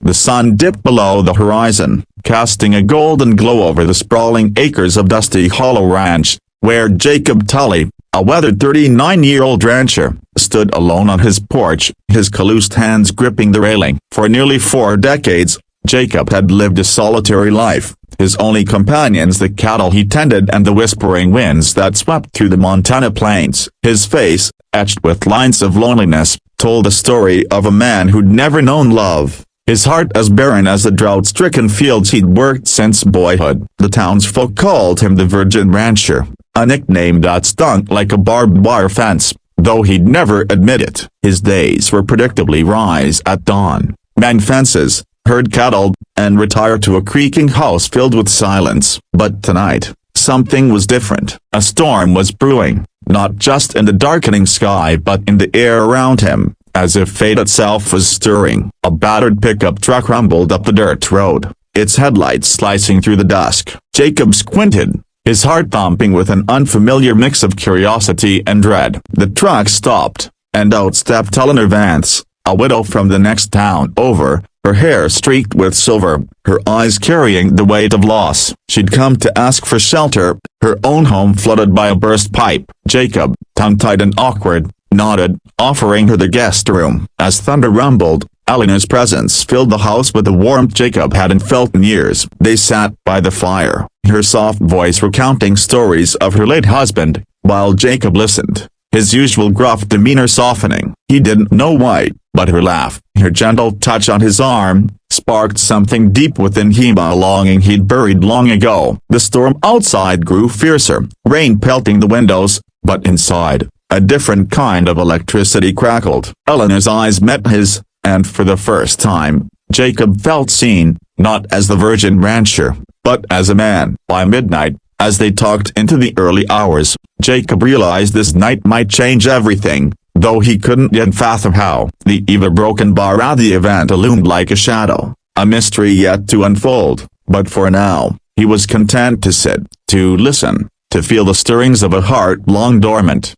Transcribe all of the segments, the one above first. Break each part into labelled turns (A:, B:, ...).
A: The sun dipped below the horizon, casting a golden glow over the sprawling acres of Dusty Hollow Ranch, where Jacob Tully, a weathered 39-year-old rancher, stood alone on his porch, his calloused hands gripping the railing. For nearly 4 decades, Jacob had lived a solitary life, his only companions the cattle he tended and the whispering winds that swept through the Montana plains. His face, etched with lines of loneliness, told the story of a man who'd never known love, his heart as barren as the drought-stricken fields he'd worked since boyhood. The townsfolk called him the Virgin Rancher, a nickname that stung like a barbed wire fence, though he'd never admit it. His days were predictably rise at dawn, mend fences, herd cattle, and retire to a creaking house filled with silence. But tonight, something was different. A storm was brewing, not just in the darkening sky but in the air around him, as if fate itself was stirring. A battered pickup truck rumbled up the dirt road, its headlights slicing through the dusk. Jacob squinted, his heart thumping with an unfamiliar mix of curiosity and dread. The truck stopped, and out stepped Eleanor Vance, a widow from the next town over, her hair streaked with silver, her eyes carrying the weight of loss. She'd come to ask for shelter, her own home flooded by a burst pipe. Jacob, tongue-tied and awkward, nodded, offering her the guest room. As thunder rumbled, Eleanor's presence filled the house with a warmth Jacob hadn't felt in years. They sat by the fire, her soft voice recounting stories of her late husband, while Jacob listened, his usual gruff demeanor softening. He didn't know why, but her laugh, her gentle touch on his arm, sparked something deep within him, a longing he'd buried long ago. The storm outside grew fiercer, rain pelting the windows, but inside, a different kind of electricity crackled. Eleanor's eyes met his, and for the first time, Jacob felt seen, not as the Virgin Rancher, but as a man. By midnight, as they talked into the early hours, Jacob realized this night might change everything, though he couldn't yet fathom how. The ever-broken bar at the event loomed like a shadow, a mystery yet to unfold, but for now, he was content to sit, to listen, to feel the stirrings of a heart long dormant.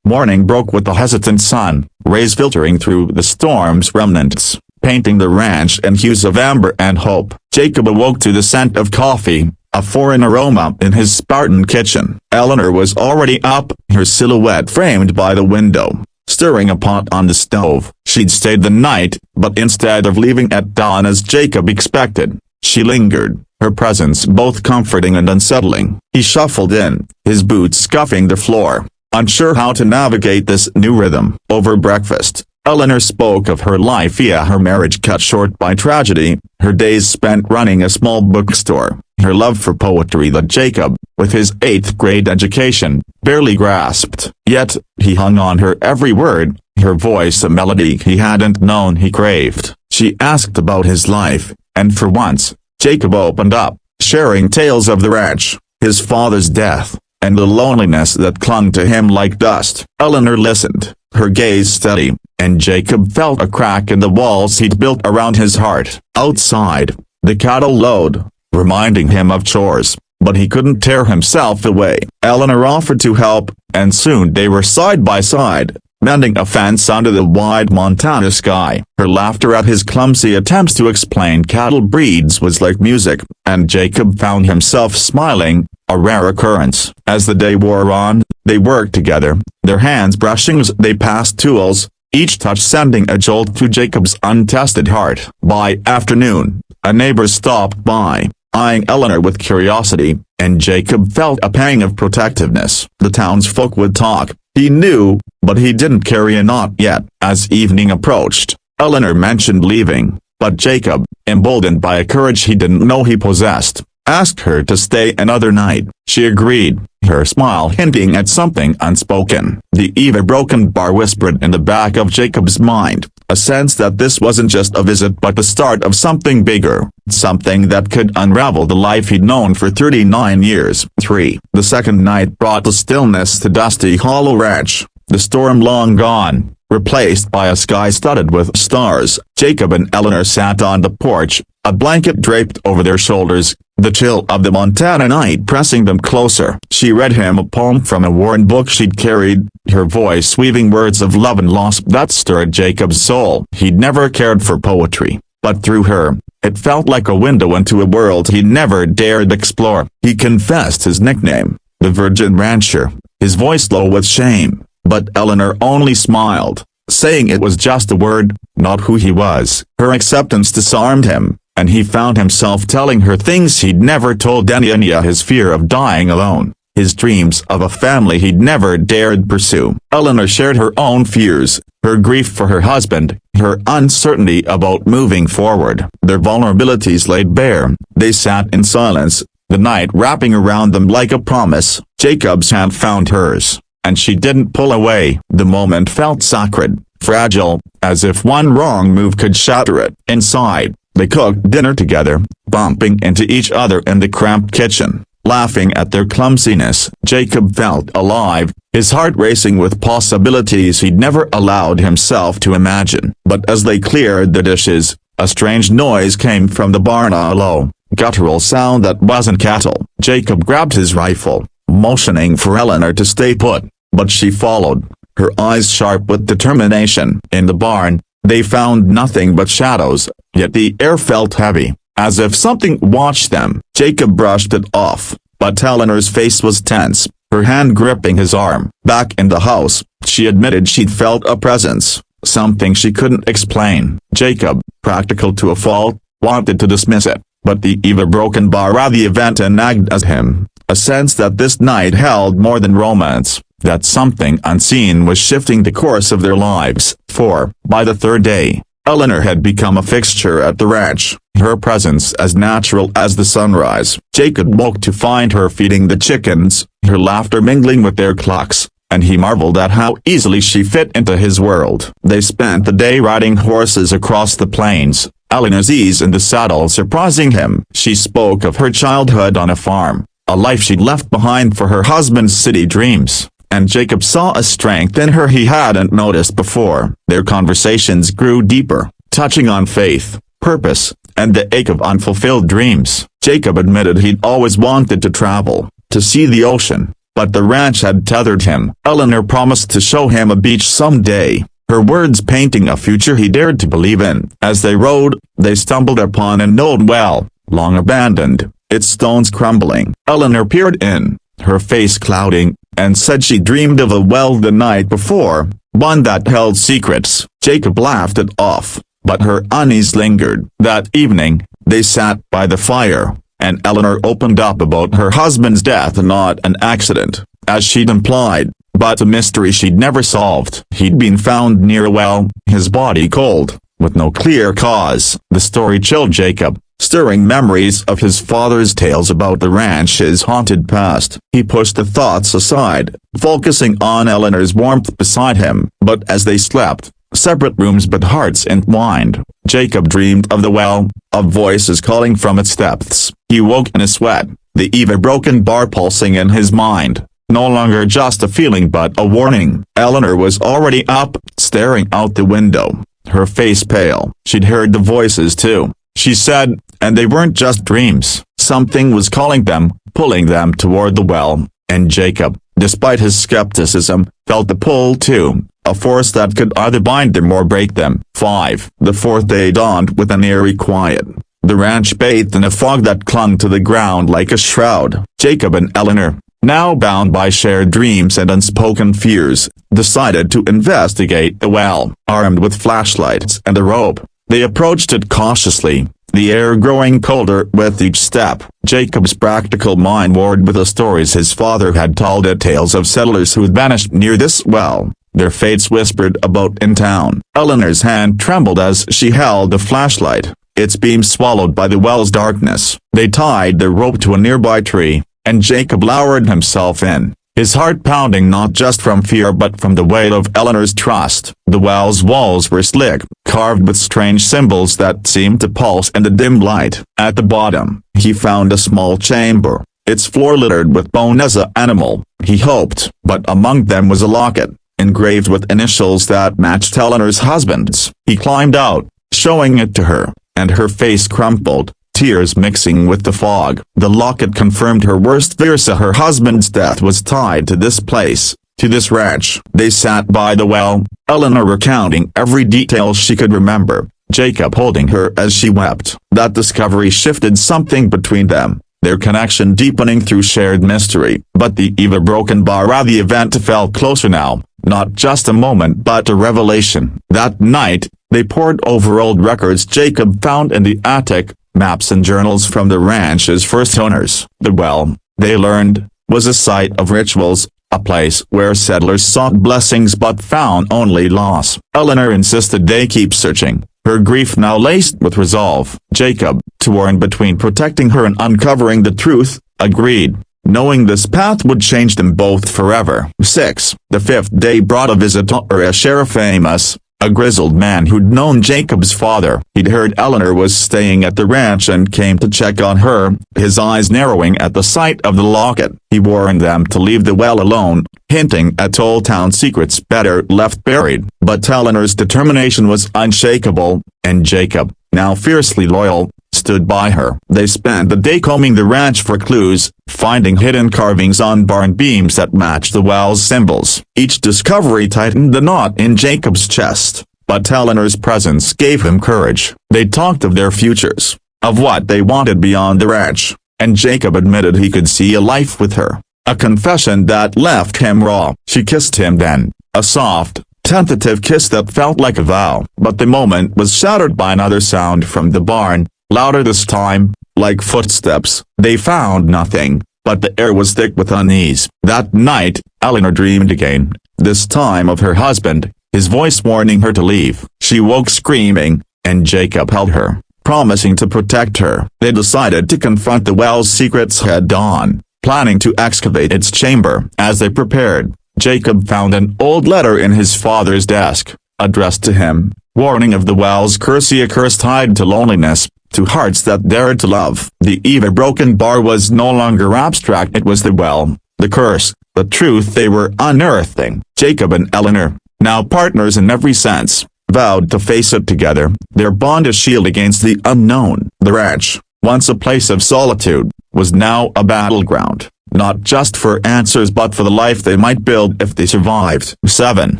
A: Morning broke with the hesitant sun, rays filtering through the storm's remnants, painting the ranch in hues of amber and hope. Jacob awoke to the scent of coffee, a foreign aroma in his Spartan kitchen. Eleanor was already up, her silhouette framed by the window, stirring a pot on the stove. She'd stayed the night, but instead of leaving at dawn as Jacob expected, she lingered, her presence both comforting and unsettling. He shuffled in, his boots scuffing the floor, unsure how to navigate this new rhythm. Over breakfast, Eleanor spoke of her life via her marriage cut short by tragedy, her days spent running a small bookstore, her love for poetry that Jacob, with his 8th grade education, barely grasped. Yet, he hung on her every word, her voice a melody he hadn't known he craved. She asked about his life, and for once, Jacob opened up, sharing tales of the ranch, his father's death, and the loneliness that clung to him like dust. Eleanor listened, her gaze steady, and Jacob felt a crack in the walls he'd built around his heart. Outside, the cattle lowed, reminding him of chores, but he couldn't tear himself away. Eleanor offered to help, and soon they were side by side, mending a fence under the wide Montana sky. Her laughter at his clumsy attempts to explain cattle breeds was like music, and Jacob found himself smiling, a rare occurrence. As the day wore on, they worked together, their hands brushing as they passed tools, each touch sending a jolt to Jacob's untested heart. By afternoon, a neighbor stopped by, eyeing Eleanor with curiosity, and Jacob felt a pang of protectiveness. The townsfolk would talk, he knew, but he didn't carry a knot yet. As evening approached, Eleanor mentioned leaving, but Jacob, emboldened by a courage he didn't know he possessed, asked her to stay another night. She agreed, her smile hinting at something unspoken. The ever-broken bar whispered in the back of Jacob's mind, a sense that this wasn't just a visit but the start of something bigger, something that could unravel the life he'd known for 39 years. The second night brought the stillness to Dusty Hollow Ranch, the storm long gone, replaced by a sky studded with stars. Jacob and Eleanor sat on the porch, a blanket draped over their shoulders, the chill of the Montana night pressing them closer. She read him a poem from a worn book she'd carried, her voice weaving words of love and loss that stirred Jacob's soul. He'd never cared for poetry, but through her, it felt like a window into a world he never dared explore. He confessed his nickname, the Virgin Rancher, his voice low with shame, but Eleanor only smiled, saying it was just a word, not who he was. Her acceptance disarmed him, and he found himself telling her things he'd never told anyone: his fear of dying alone, his dreams of a family he'd never dared pursue. Eleanor shared her own fears, her grief for her husband, her uncertainty about moving forward. Their vulnerabilities laid bare. They sat in silence, the night wrapping around them like a promise. Jacob's hand found hers, and she didn't pull away. The moment felt sacred, fragile, as if one wrong move could shatter it. Inside, they cooked dinner together, bumping into each other in the cramped kitchen, laughing at their clumsiness. Jacob felt alive, his heart racing with possibilities he'd never allowed himself to imagine. But as they cleared the dishes, a strange noise came from the barn, a low, guttural sound that wasn't cattle. Jacob grabbed his rifle, motioning for Eleanor to stay put, but she followed, her eyes sharp with determination. In the barn, they found nothing but shadows, yet the air felt heavy, as if something watched them. Jacob brushed it off, but Eleanor's face was tense, her hand gripping his arm. Back in the house, she admitted she'd felt a presence, something she couldn't explain. Jacob, practical to a fault, wanted to dismiss it, but the ever-broken bar of the event nagged at him, a sense that this night held more than romance, that something unseen was shifting the course of their lives. For, by the third day, Eleanor had become a fixture at the ranch, her presence as natural as the sunrise. Jacob woke to find her feeding the chickens, her laughter mingling with their clucks, and he marveled at how easily she fit into his world. They spent the day riding horses across the plains, Eleanor's ease in the saddle surprising him. She spoke of her childhood on a farm, a life she'd left behind for her husband's city dreams, and Jacob saw a strength in her he hadn't noticed before. Their conversations grew deeper, touching on faith, purpose, and the ache of unfulfilled dreams. Jacob admitted he'd always wanted to travel, to see the ocean, but the ranch had tethered him. Eleanor promised to show him a beach someday, her words painting a future he dared to believe in. As they rode, they stumbled upon an old well, long abandoned, its stones crumbling. Eleanor peered in, her face clouding, and said she dreamed of a well the night before, one that held secrets. Jacob laughed it off, but her unease lingered. That evening, they sat by the fire, and Eleanor opened up about her husband's death, not an accident, as she'd implied, but a mystery she'd never solved. He'd been found near a well, his body cold, with no clear cause. The story chilled Jacob, stirring memories of his father's tales about the ranch's haunted past. He pushed the thoughts aside, focusing on Eleanor's warmth beside him. But as they slept, separate rooms but hearts entwined, Jacob dreamed of the well, of voices calling from its depths. He woke in a sweat, the ever-broken bar pulsing in his mind, no longer just a feeling but a warning. Eleanor was already up, staring out the window, her face pale. She'd heard the voices too, she said, and they weren't just dreams. Something was calling them, pulling them toward the well, and Jacob, despite his skepticism, felt the pull too, a force that could either bind them or break them. 5. The fourth day dawned with an eerie quiet. The ranch bathed in a fog that clung to the ground like a shroud. Jacob and Eleanor, now bound by shared dreams and unspoken fears, decided to investigate the well. Armed with flashlights and a rope, they approached it cautiously, the air growing colder with each step. Jacob's practical mind warred with the stories his father had told it, tales of settlers who'd vanished near this well, their fates whispered about in town. Eleanor's hand trembled as she held the flashlight, its beam swallowed by the well's darkness. They tied the rope to a nearby tree, and Jacob lowered himself in, his heart pounding not just from fear but from the weight of Eleanor's trust. The well's walls were slick, carved with strange symbols that seemed to pulse in the dim light. At the bottom, he found a small chamber, its floor littered with bone as an animal, he hoped, but among them was a locket, engraved with initials that matched Eleanor's husband's. He climbed out, showing it to her, and her face crumpled, tears mixing with the fog. The locket confirmed her worst fears. Her husband's death was tied to this place, to this ranch. They sat by the well, Eleanor recounting every detail she could remember, Jacob holding her as she wept. That discovery shifted something between them, their connection deepening through shared mystery. But the ever-broken bar, the event felt closer now, not just a moment but a revelation. That night, they pored over old records Jacob found in the attic, maps and journals from the ranch's first owners. The well, they learned, was a site of rituals, a place where settlers sought blessings but found only loss. Eleanor insisted they keep searching, her grief now laced with resolve. Jacob, torn between protecting her and uncovering the truth, agreed, knowing this path would change them both forever. 6. The fifth day brought a visitor, a sheriff Amos, a grizzled man who'd known Jacob's father. He'd heard Eleanor was staying at the ranch and came to check on her, his eyes narrowing at the sight of the locket. He warned them to leave the well alone, hinting at old town secrets better left buried. But Eleanor's determination was unshakable, and Jacob, now fiercely loyal, stood by her. They spent the day combing the ranch for clues, finding hidden carvings on barn beams that matched the well's symbols. Each discovery tightened the knot in Jacob's chest, but Eleanor's presence gave him courage. They talked of their futures, of what they wanted beyond the ranch, and Jacob admitted he could see a life with her, a confession that left him raw. She kissed him then, a soft, tentative kiss that felt like a vow. But the moment was shattered by another sound from the barn, louder this time, like footsteps. They found nothing, but the air was thick with unease. That night, Eleanor dreamed again, this time of her husband, his voice warning her to leave. She woke screaming, and Jacob held her, promising to protect her. They decided to confront the well's secrets head-on, planning to excavate its chamber. As they prepared, Jacob found an old letter in his father's desk, addressed to him, warning of the well's curse, a curse tied to loneliness, to hearts that dared to love. The ever-broken bar was no longer abstract, it was the well, the curse, the truth they were unearthing. Jacob and Eleanor, now partners in every sense, vowed to face it together, their bond a shield against the unknown. The ranch, once a place of solitude, was now a battleground, not just for answers but for the life they might build if they survived. 7.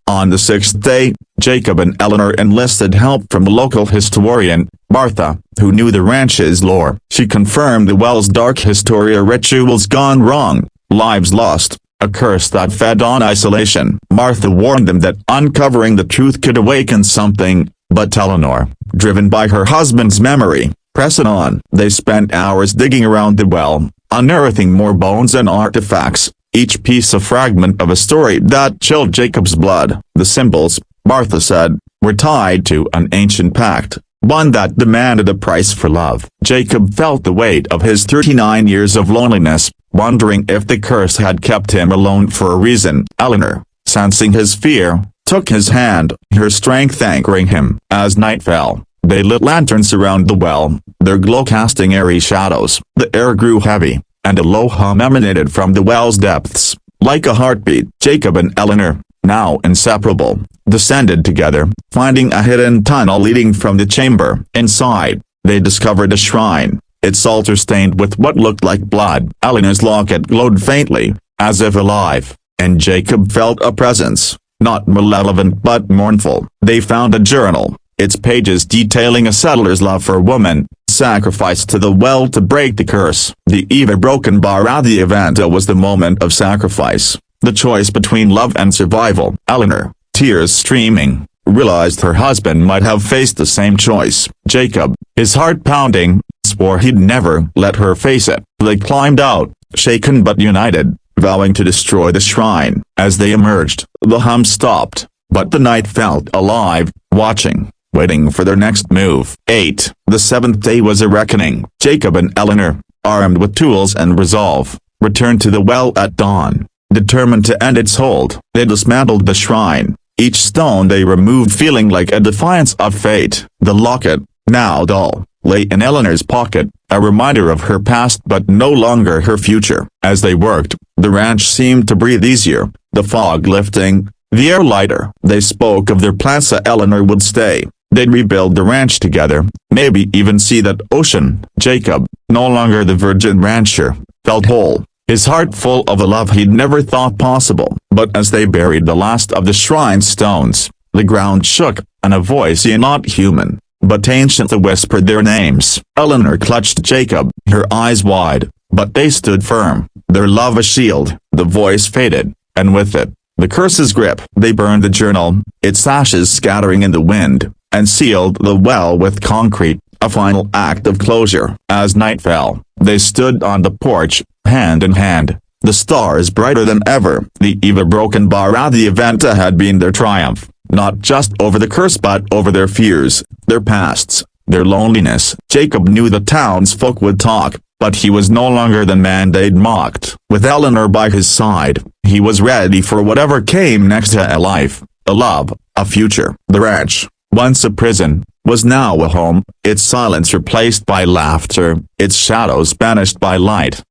A: On the sixth day, Jacob and Eleanor enlisted help from a local historian, Martha, who knew the ranch's lore. She confirmed the well's dark history, rituals gone wrong, lives lost, a curse that fed on isolation. Martha warned them that uncovering the truth could awaken something, but Eleanor, driven by her husband's memory, pressed on. They spent hours digging around the well, unearthing more bones and artifacts, each piece a fragment of a story that chilled Jacob's blood. The symbols, Martha said, were tied to an ancient pact, one that demanded a price for love. Jacob felt the weight of his 39 years of loneliness, wondering if the curse had kept him alone for a reason. Eleanor, sensing his fear, took his hand, her strength anchoring him. As night fell, they lit lanterns around the well, their glow casting airy shadows. The air grew heavy, and a low hum emanated from the well's depths, like a heartbeat. Jacob and Eleanor, now inseparable, descended together, finding a hidden tunnel leading from the chamber. Inside, they discovered a shrine, its altar stained with what looked like blood. Eleanor's locket glowed faintly, as if alive, and Jacob felt a presence, not malevolent but mournful. They found a journal, its pages detailing a settler's love for a woman, sacrificed to the well to break the curse. The ever-broken bar, the event was the moment of sacrifice, the choice between love and survival. Eleanor, tears streaming, realized her husband might have faced the same choice. Jacob, his heart pounding, swore he'd never let her face it. They climbed out, shaken but united, vowing to destroy the shrine. As they emerged, the hum stopped, but the night felt alive, watching, waiting for their next move. 8. The seventh day was a reckoning. Jacob and Eleanor, armed with tools and resolve, returned to the well at dawn, determined to end its hold. They dismantled the shrine, each stone they removed feeling like a defiance of fate. The locket, now dull, lay in Eleanor's pocket, a reminder of her past but no longer her future. As they worked, the ranch seemed to breathe easier, the fog lifting, the air lighter. They spoke of their plans. Eleanor would stay. They'd rebuild the ranch together, maybe even see that ocean. Jacob, no longer the virgin rancher, felt whole, his heart full of a love he'd never thought possible. But as they buried the last of the shrine stones, the ground shook, and a voice not human, but Ancientha whispered their names. Eleanor clutched Jacob, her eyes wide, but they stood firm, their love a shield. The voice faded, and with it, the curse's grip. They burned the journal, its ashes scattering in the wind, and sealed the well with concrete, a final act of closure. As night fell, they stood on the porch, hand in hand, the stars brighter than ever. The eve of broken bar the event had been their triumph, not just over the curse but over their fears, their pasts, their loneliness. Jacob knew the townsfolk would talk, but he was no longer the man they'd mocked. With Eleanor by his side, he was ready for whatever came next. A life, a love, a future. The ranch, once a prison, was now a home, its silence replaced by laughter, its shadows banished by light.